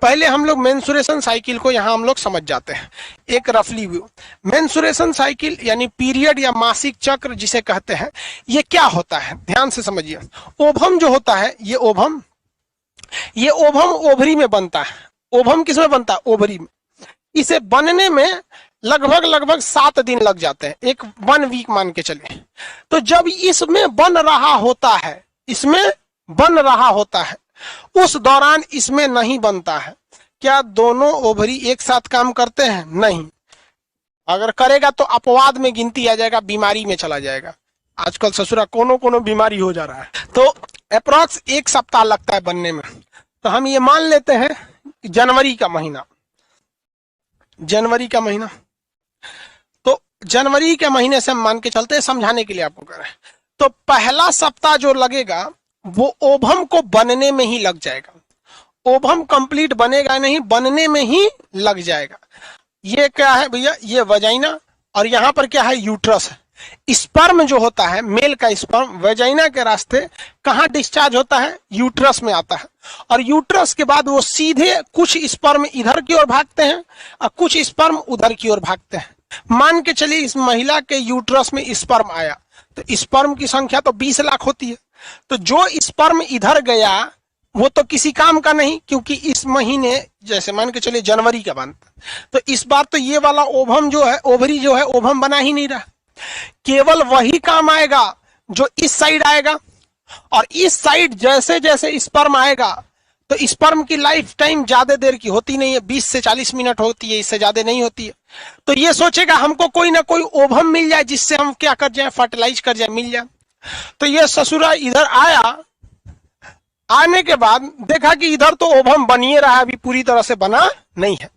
पहले हम लोग मेंसुरेशन साइकिल को यहाँ हम लोग समझ जाते हैं, एक रफली व्यू। मेंसुरेशन साइकिल यानी पीरियड या मासिक चक्र जिसे कहते हैं, ये क्या होता है ध्यान से समझिए। ओवम जो होता है, ये ओवम ओवरी में बनता है। ओवम किस में बनता है? ओवरी में। इसे बनने में लगभग 7 दिन लग जाते हैं, एक 1 वीक मान के चले। तो जब इसमें बन रहा होता है उस दौरान इसमें नहीं बनता है। क्या दोनों ओवरी एक साथ काम करते हैं? नहीं। अगर करेगा तो अपवाद में गिनती आ जाएगा, बीमारी में चला जाएगा। आजकल ससुरा कोनो बीमारी हो जा रहा है। तो अप्रॉक्स 1 सप्ताह लगता है बनने में। तो हम ये मान लेते हैं जनवरी का महीना, तो जनवरी के महीने से हम मान के चलते हैं, समझाने के लिए आपको कह रहे हैं। तो पहला सप्ताह जो लगेगा वो ओवम को बनने में ही लग जाएगा। ओवम कंप्लीट बनेगा नहीं, बनने में ही लग जाएगा। ये क्या है भैया? ये वजाइना, और यहाँ पर क्या है? यूट्रस है। स्पर्म जो होता है, मेल का स्पर्म वजाइना के रास्ते कहाँ डिस्चार्ज होता है? यूट्रस में आता है। और यूट्रस के बाद वो सीधे कुछ स्पर्म इधर की ओर भागते हैं और कुछ स्पर्म उधर की ओर भागते हैं। मान के चलिए इस महिला के यूट्रस में स्पर्म आया, तो स्पर्म की संख्या तो 20 लाख होती है। तो जो स्पर्म इधर गया वो तो किसी काम का नहीं, क्योंकि इस महीने जैसे मान के चलिए जनवरी का बनता, तो इस बार तो ये वाला ओवम जो है, ओवरी जो है, ओवम बना ही नहीं रहा। केवल वही काम आएगा जो इस साइड आएगा, और इस साइड जैसे जैसे स्पर्म आएगा तो स्पर्म की लाइफ टाइम ज्यादा देर की होती नहीं है, 20 से 40 मिनट होती है, इससे ज्यादा नहीं होती है। तो ये सोचेगा हमको कोई ना कोई ओवम मिल जाए जिससे हम क्या कर जाए, फर्टिलाइज कर जाए, मिल जाए। तो ये ससुरा इधर आया, आने के बाद देखा कि इधर तो ओवम बनिए रहा है, अभी पूरी तरह से बना नहीं है।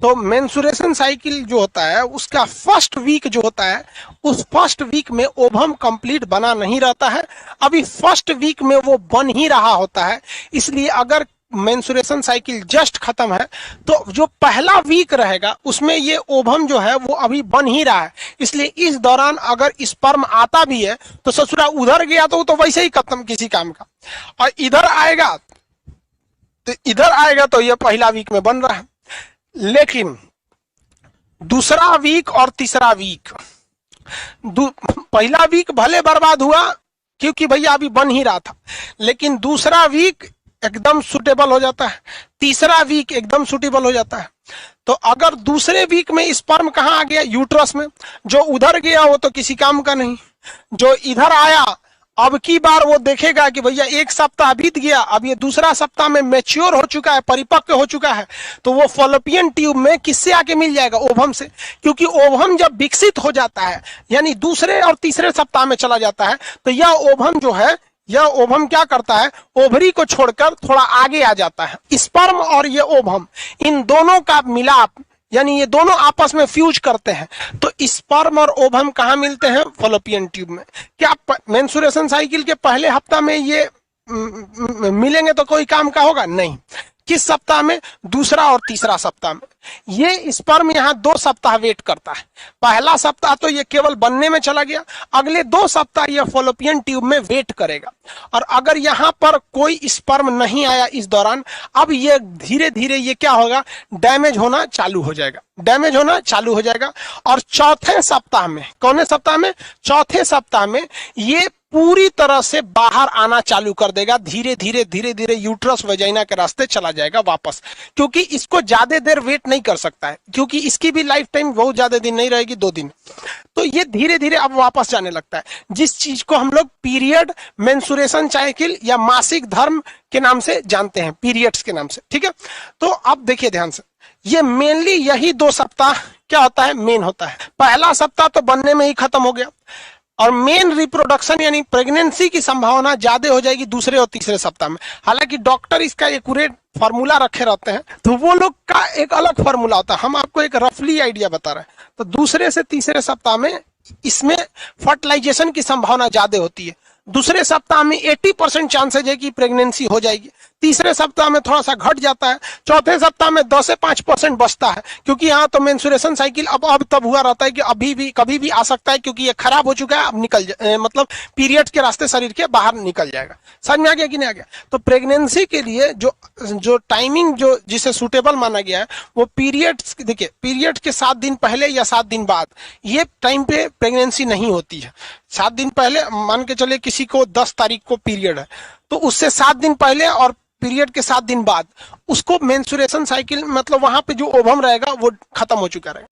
तो मेंसुरेशन साइकिल जो होता है उसका फर्स्ट वीक जो होता है, उस फर्स्ट वीक में ओवम कंप्लीट बना नहीं रहता है, अभी फर्स्ट वीक में वो बन ही रहा होता है। इसलिए अगर मेंसुरेशन साइकिल जस्ट खत्म है तो जो पहला वीक रहेगा उसमें ये ओवम जो है वो अभी बन ही रहा है। इसलिए इस दौरान अगर स्पर्म आता भी है तो ससुरा उधर गया तो वो तो वैसे ही खत्म किसी काम का, और इधर आएगा तो ये पहला वीक में बन रहा है। लेकिन दूसरा वीक और तीसरा वीक, पहला वीक भले बर्बाद हुआ क्योंकि भैया अभी बन ही रहा था, लेकिन दूसरा वीक एकदम सुटेबल हो जाता है, तीसरा वीक एकदम सुटेबल हो जाता है। तो अगर दूसरे वीक में स्पर्म कहाँ आ गया? यूट्रस में। जो उधर गया वो तो किसी काम का नहीं, जो इधर आया अब की बार वो देखेगा कि भैया 1 सप्ताह बीत गया, अब ये दूसरा सप्ताह में मैच्योर हो चुका है, परिपक्व हो चुका है, तो वो फॉलोपियन ट्यूब में किससे आके मिल जाएगा? ओवम से। क्योंकि ओवम जब विकसित हो जाता है यानी दूसरे और तीसरे सप्ताह में चला जाता है, तो यह ओवम जो है, यह ओवम क्या करता है? ओवरी को छोड़कर थोड़ा आगे आ जाता है। स्पर्म और ये ओवम, इन दोनों का मिलाप यानी ये दोनों आपस में फ्यूज करते हैं, तो स्पर्म और ओवम कहाँ मिलते हैं? फॉलोपियन ट्यूब में। क्या मेंसुरेशन साइकिल के पहले हफ्ता में ये मिलेंगे तो कोई काम का होगा? नहीं। किस सप्ताह में? दूसरा और तीसरा सप्ताह में। ये स्पर्म यहाँ 2 सप्ताह वेट करता है। पहला सप्ताह तो ये केवल बनने में चला गया, अगले 2 सप्ताह ये फॉलोपियन ट्यूब में वेट करेगा। और अगर यहाँ पर कोई स्पर्म नहीं आया इस दौरान, अब ये धीरे धीरे ये क्या होगा? डैमेज होना चालू हो जाएगा। और चौथे सप्ताह में, कौने सप्ताह में? चौथे सप्ताह में ये पूरी तरह से बाहर आना चालू कर देगा। धीरे धीरे यूट्रस वजाइना के रास्ते चला जाएगा वापस, क्योंकि इसको ज्यादा देर वेट नहीं कर सकता है, क्योंकि इसकी भी लाइफ टाइम बहुत ज्यादा दिन नहीं रहेगी, 2 दिन। तो ये धीरे धीरे अब वापस जाने लगता है, जिस चीज को हम लोग पीरियड मेंसुरेशन साइकिल या मासिक धर्म के नाम से जानते हैं, पीरियड्स के नाम से। ठीक है, तो अब देखिए ध्यान से, ये मेनली यही 2 सप्ताह क्या होता है? मेन होता है। पहला सप्ताह तो बनने में ही खत्म हो गया, और मेन रिप्रोडक्शन यानी प्रेगनेंसी की संभावना ज्यादा हो जाएगी दूसरे और तीसरे सप्ताह में। हालांकि डॉक्टर इसका एक्यूरेट फार्मूला रखे रहते हैं, तो वो लोग का एक अलग फार्मूला होता है, हम आपको एक रफली आइडिया बता रहे हैं। तो दूसरे से तीसरे सप्ताह में इसमें फर्टिलाइजेशन की संभावना ज्यादा होती है। दूसरे सप्ताह में 80% चांसेज है कि प्रेगनेंसी हो जाएगी, तीसरे सप्ताह में थोड़ा सा घट जाता है, चौथे सप्ताह में 10 से 5% बचता है, क्योंकि यहाँ तो मेंस्ट्रुएशन साइकिल अब तब हुआ रहता है कि अभी भी कभी भी आ सकता है, क्योंकि ये खराब हो चुका है, अब मतलब पीरियड के रास्ते शरीर के बाहर निकल जाएगा। समझ में आ गया कि नहीं आ गया? तो प्रेगनेंसी के लिए जो टाइमिंग जो जिसे सुटेबल माना गया है वो पीरियड, देखिए पीरियड के 7 दिन पहले या 7 दिन बाद, ये टाइम पे प्रेगनेंसी नहीं होती है। 7 दिन पहले मान के चले किसी को 10 तारीख को पीरियड है, तो उससे 7 दिन पहले और पीरियड के 7 दिन बाद उसको मेंस्ट्रुएशन साइकिल, मतलब वहां पे जो ओवम रहेगा वो खत्म हो चुका रहेगा।